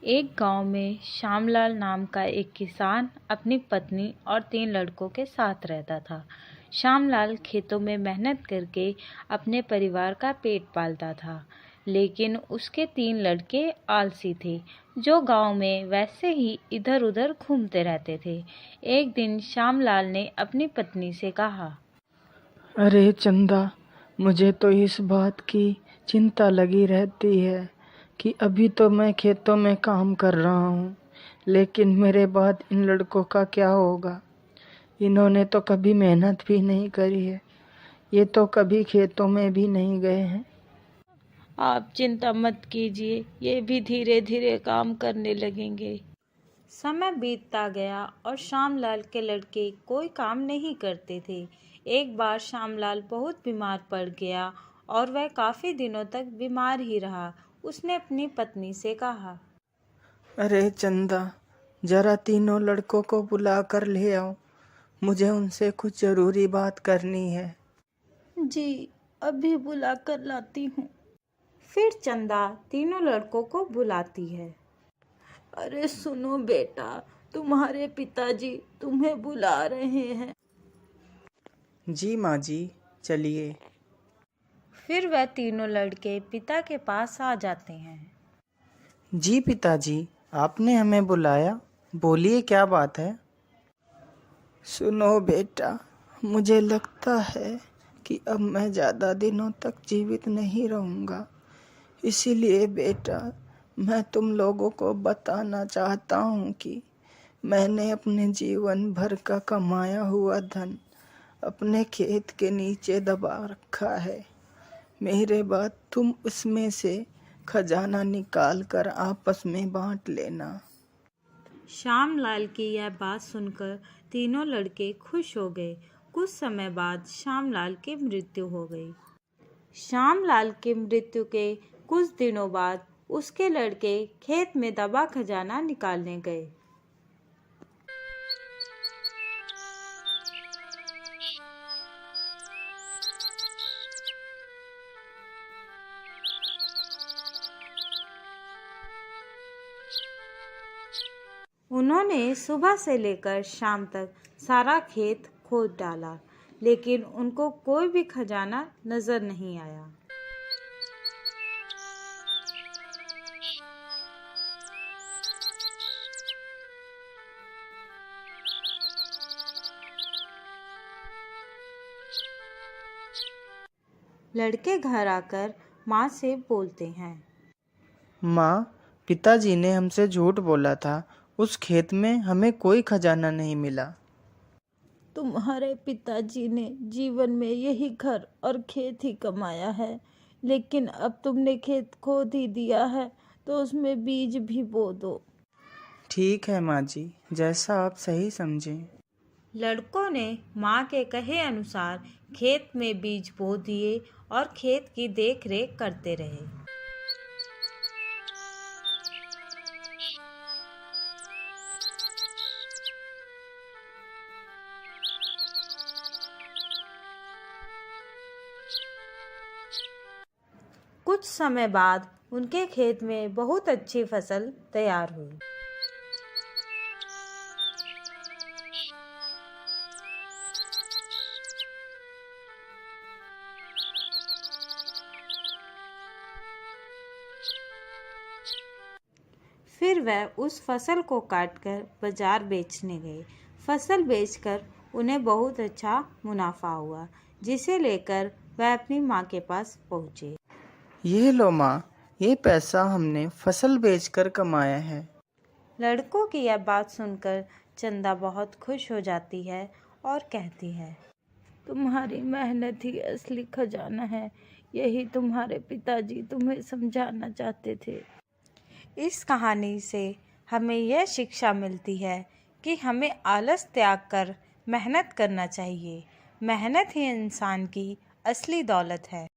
एक गांव में श्यामलाल नाम का एक किसान अपनी पत्नी और 3 लड़कों के साथ रहता था। श्यामलाल खेतों में मेहनत करके अपने परिवार का पेट पालता था, लेकिन उसके 3 लड़के आलसी थे, जो गांव में वैसे ही इधर-उधर घूमते रहते थे। एक दिन श्यामलाल ने अपनी पत्नी से कहा, अरे चंदा, मुझे तो इस बात की चिंता लगी रहती है कि अभी तो मैं खेतों में काम कर रहा हूँ, लेकिन मेरे बाद इन लड़कों का क्या होगा। इन्होंने तो कभी मेहनत भी नहीं करी है, ये तो कभी खेतों में भी नहीं गए हैं। आप चिंता मत कीजिए, ये भी धीरे धीरे काम करने लगेंगे। समय बीतता गया और श्यामलाल के लड़के कोई काम नहीं करते थे। एक बार श्यामलाल बहुत बीमार पड़ गया और वह काफ़ी दिनों तक बीमार ही रहा। उसने अपनी पत्नी से कहा, अरे चंदा, जरा तीनों लड़कों को बुला कर ले आओ, मुझे उनसे कुछ ज़रूरी बात करनी है। जी, अभी बुला कर लाती हूँ। फिर चंदा तीनों लड़कों को बुलाती है। अरे सुनो बेटा, तुम्हारे पिताजी तुम्हें बुला रहे हैं। जी माँ जी, चलिए। फिर वह तीनों लड़के पिता के पास आ जाते हैं। जी पिताजी, आपने हमें बुलाया, बोलिए क्या बात है। सुनो बेटा, मुझे लगता है कि अब मैं ज़्यादा दिनों तक जीवित नहीं रहूँगा, इसीलिए बेटा मैं तुम लोगों को बताना चाहता हूँ कि मैंने अपने जीवन भर का कमाया हुआ धन अपने खेत के नीचे दबा रखा है। मेरे बाद तुम उसमें से खजाना निकाल कर आपस में बांट लेना। श्यामलाल की यह बात सुनकर तीनों लड़के खुश हो गए। कुछ समय बाद श्यामलाल की मृत्यु हो गई। श्यामलाल की मृत्यु के कुछ दिनों बाद उसके लड़के खेत में दबा खजाना निकालने गए। उन्होंने सुबह से लेकर शाम तक सारा खेत खोद डाला, लेकिन उनको कोई भी खजाना नजर नहीं आया। लड़के घर आकर माँ से बोलते हैं, माँ, पिताजी ने हमसे झूठ बोला था, उस खेत में हमें कोई खजाना नहीं मिला। तुम्हारे पिताजी ने जीवन में यही घर और खेत ही कमाया है, लेकिन अब तुमने खेत खोद ही दिया है तो उसमें बीज भी बो दो। ठीक है माँ जी, जैसा आप सही समझें। लड़कों ने माँ के कहे अनुसार खेत में बीज बो दिए और खेत की देखरेख करते रहे। कुछ समय बाद उनके खेत में बहुत अच्छी फसल तैयार हुई। फिर वह उस फसल को काटकर बाजार बेचने गए। फसल बेचकर उन्हें बहुत अच्छा मुनाफा हुआ, जिसे लेकर वह अपनी माँ के पास पहुँचे। ये लो माँ, ये पैसा हमने फसल बेचकर कमाया है। लड़कों की यह बात सुनकर चंदा बहुत खुश हो जाती है और कहती है, तुम्हारी मेहनत ही असली खजाना है, यही तुम्हारे पिताजी तुम्हें समझाना चाहते थे। इस कहानी से हमें यह शिक्षा मिलती है कि हमें आलस त्याग कर मेहनत करना चाहिए। मेहनत ही इंसान की असली दौलत है।